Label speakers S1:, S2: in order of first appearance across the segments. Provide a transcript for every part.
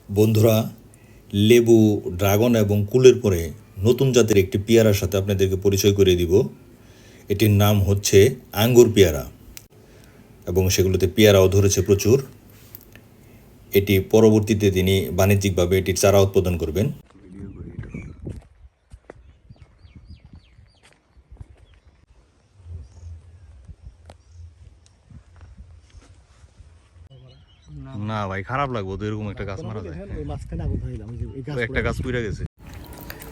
S1: বন্ধুরা, লেবু, ড্রাগন এবং কুলের পরে নতুন জাতের একটি পেয়ারার সাথে আপনাদেরকে পরিচয় করে দিব। এটির নাম হচ্ছে আঙ্গুর পেয়ারা এবং সেগুলোতে পেয়ারাও ধরেছে প্রচুর। এটি পরবর্তীতে তিনি বাণিজ্যিকভাবে এটির চারা উৎপাদন করবেন। না ভাই, খারাপ লাগবে তো এরকম একটা গাছ মারা যায়। একটা গাছ পুড়ে গেছে।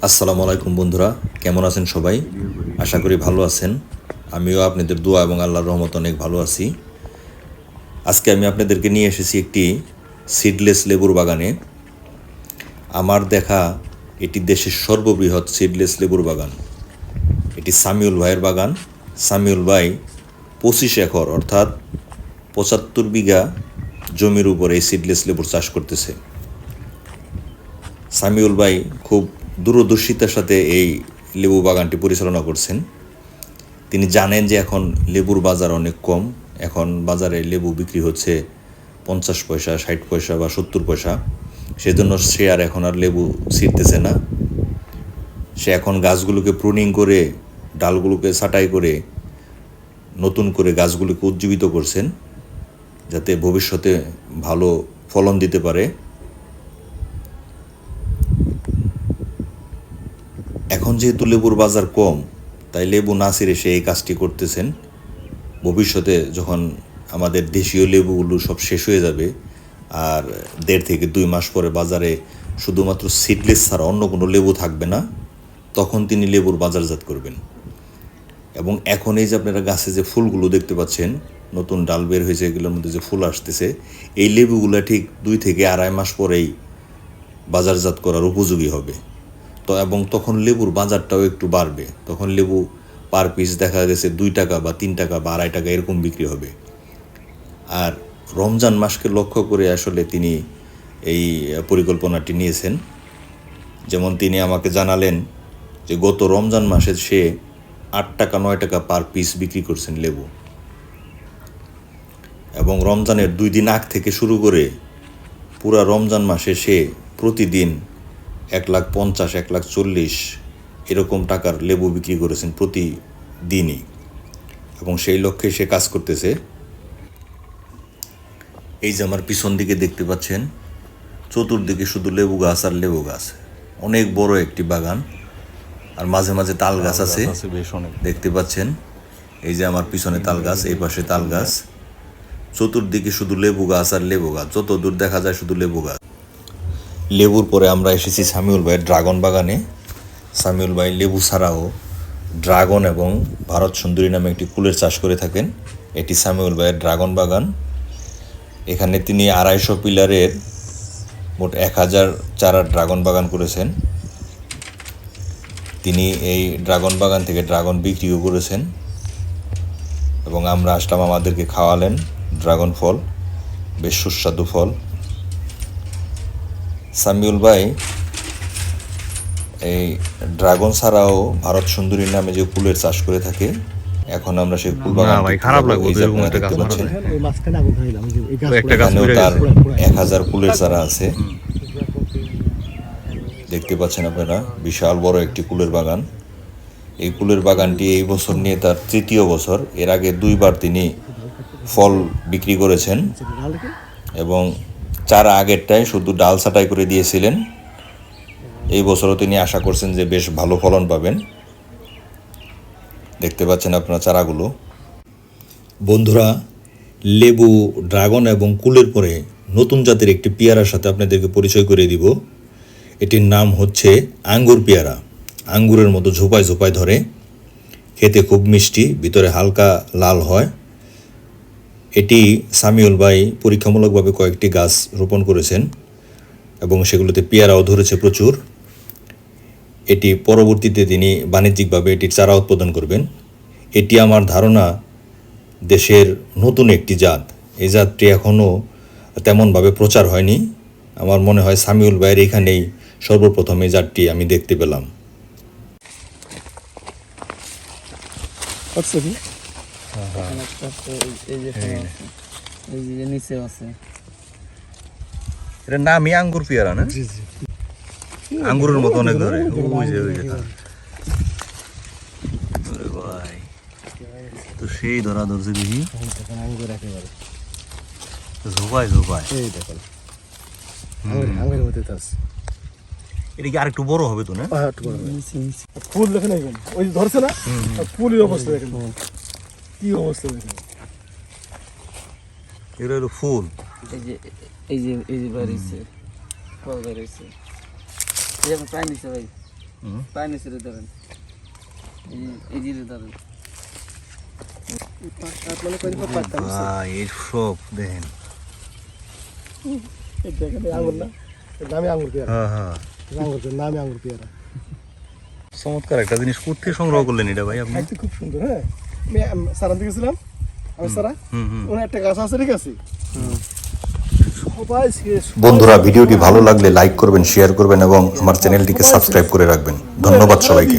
S1: আসসালামু আলাইকুম বন্ধুরা, কেমন আছেন সবাই? আশা করি ভালো আছেন। আমিও আপনাদের দোয়া এবং আল্লাহর রহমত অনেক ভালো আছি। আজকে আমি আপনাদেরকে নিয়ে এসেছি একটি সিডলেস লেবুর বাগানে। আমার দেখা এটি দেশের সর্ববৃহৎ সিডলেস লেবুর বাগান। এটি সামিউল ভাইয়ের বাগান। সামিউল ভাই 25 একর অর্থাৎ 75 বিঘা জমির উপর এই সিডলেস লেবুর চাষ করতেছে। সামিউল ভাই খুব দূরদর্শিতার সাথে এই লেবু বাগানটি পরিচালনা করছেন। তিনি জানেন যে এখন লেবুর বাজার অনেক কম। এখন বাজারে লেবু বিক্রি হচ্ছে 50 পয়সা, 60 পয়সা বা 70 পয়সা। সেজন্য সে আর এখন আর লেবু ছিঁড়তেছে না। সে এখন গাছগুলোকে প্রুনিং করে, ডালগুলোকে ছাঁটাই করে নতুন করে গাছগুলোকে উজ্জীবিত করছেন, যাতে ভবিষ্যতে ভালো ফলন দিতে পারে। এখন যেহেতু লেবুর বাজার কম, তাই লেবু না ছিঁড়ে সে এই কাজটি করতেছেন। ভবিষ্যতে যখন আমাদের দেশীয় লেবুগুলো সব শেষ হয়ে যাবে আর 1.5 থেকে 2 মাস পরে বাজারে শুধুমাত্র সিডলেস ছাড়া অন্য কোনো লেবু থাকবে না, তখন তিনি লেবুর বাজারজাত করবেন। এবং এখন এই যে আপনারা গাছে যে ফুলগুলো দেখতে পাচ্ছেন, নতুন ডাল বের হয়েছে, এগুলোর মধ্যে যে ফুল আসতেছে, এই লেবুগুলো ঠিক 2 থেকে 2.5 মাস পরেই বাজারজাত করার উপযোগী হবে। তো এবং তখন লেবুর বাজারটাও একটু বাড়বে। তখন লেবু পার পিস দেখা গেছে 2 টাকা বা 3 টাকা বা 2.5 টাকা এরকম বিক্রি হবে। আর রমজান মাসকে লক্ষ্য করে আসলে তিনি এই পরিকল্পনাটি নিয়েছেন। যেমন তিনি আমাকে জানালেন যে গত রমজান মাসে সে 8 টাকা 9 টাকা পার পিস বিক্রি করছেন লেবু। এবং রমজানের 2 দিন আগ থেকে শুরু করে পুরা রমজান মাসে সে প্রতিদিন 1,50,000 1,40,000 এরকম টাকার লেবু বিক্রি করেছেন প্রতিদিনই। এবং সেই লক্ষ্যে সে কাজ করতেছে। এই যে আমার পিছন দিকে দেখতে পাচ্ছেন, চতুর্দিকে শুধু লেবু গাছ আর লেবু গাছ। অনেক বড় একটি বাগান। আর মাঝে মাঝে তাল গাছ আছে, দেখতে পাচ্ছেন। এই যে আমার পিছনে তাল গাছ, এই পাশে তাল গাছ। চতুর্দিকে শুধু লেবু গাছ আর লেবু গাছ, যত দূর দেখা যায় শুধু লেবু গাছ। লেবুর পরে আমরা এসেছি সামিউল ভাইয়ের ড্রাগন বাগানে। সামিউল ভাই লেবু ছাড়াও ড্রাগন এবং ভারত সুন্দরী নামে একটি কুলের চাষ করে থাকেন। এটি সামিউল ভাইয়ের ড্রাগন বাগান। এখানে তিনি 250 পিলারের মোট 1000 চারার ড্রাগন বাগান করেছেন। তিনি এই ড্রাগন বাগান থেকে ড্রাগন বিক্রিও করেছেন এবং আমরা আসলাম, আমাদেরকে খাওয়ালেন ড্রাগন ফল, বেশ সুস্বাদু ফল। সামিউল ভাই এই ড্রাগন ছাড়াও ভারত সুন্দরী নামে যে কুলের চাষ করে থাকে। এখন আমরা সেই কুল বাগান দেখতে পাচ্ছেন। এখানেও তার 1000 কুলের চারা আছে, দেখতে পাচ্ছেন আপনারা। বিশাল বড় একটি কুলের বাগান। এই কুলের বাগানটি এই বছর নিয়ে তার 3য় বছর। এর আগে 2 বার তিনি ফল বিক্রি করেছেন এবং চারা আগেরটায় শুধু ডাল ছাঁটাই করে দিয়েছিলেন। এই বছরও তিনি আশা করছেন যে বেশ ভালো ফলন পাবেন। দেখতে পাচ্ছেন আপনারা চারাগুলো। বন্ধুরা, লেবু, ড্রাগন এবং কুলের পরে নতুন জাতের একটি পেয়ারার সাথে আপনাদেরকে পরিচয় করে দিব। এটির নাম হচ্ছে আঙ্গুর পেয়ারা। আঙ্গুরের মতো ঝোপায় ঝোপায় ধরে, খেতে খুব মিষ্টি, ভিতরে হালকা লাল হয়। এটি সামিউল ভাই পরীক্ষামূলকভাবে কয়েকটি গাছ রোপণ করেছেন এবং সেগুলোতে পেয়ারাও ধরেছে প্রচুর। এটি পরবর্তীতে তিনি বাণিজ্যিকভাবে এটির চারা উৎপাদন করবেন। এটি আমার ধারণা দেশের নতুন একটি জাত। এই জাতটি এখনও তেমনভাবে প্রচার হয়নি। আমার মনে হয় সামিউল ভাইয়ের এখানেই সর্বপ্রথম এই জাতটি আমি দেখতে পেলাম। এটার নামই আঙ্গুর পেয়ারা না?
S2: জি জি
S1: আঙ্গুরের মতো অনেক ধরে। ওই যে ওরে ভাই, তো সেই ধরা ধরছে দেখি।
S2: দেখেন আঙ্গুর একেবারে
S1: ঝোপায় ঝোপায়।
S2: এই দেখেন আঙ্গুরের মধ্যে আছে।
S1: এটা কি আরেকটু বড় হবে তো না?
S2: একটু বড় হবে। ফুল দেখেন এখন ওই যে ধরছে না, ফুলের অবস্থা দেখেন কি অবস্থা দেখেন।
S1: এটা হলো ফুল।
S3: এই যে বাড়িছে ফল বেরিয়েছে। এই যে পানি নিচ্ছে ভাই, পানি নিচ্ছে ধরেন, এই যে ধরেন
S1: ভাই এই সব দেখেন।
S2: দেখেন আঙ্গুর না, নামে আঙ্গুর পেয়ারা।
S1: হ্যাঁ হ্যাঁ,
S2: আঙ্গুর নামে আঙ্গুর পেয়ারা।
S1: চমৎকার একটা জিনিস। কোথা সংগ্রহ করলেন এটা ভাই আপনি?
S2: খুব সুন্দর। হ্যাঁ আমি সারান থেকে গেছিলাম, আমি সারা ওখানে একটা গাছ আছে, ঠিক আছে। সবাই
S1: বন্ধুরা, ভিডিওটি ভালো লাগলে লাইক করবেন, শেয়ার করবেন এবং আমার চ্যানেলটিকে সাবস্ক্রাইব করে রাখবেন। ধন্যবাদ সবাইকে।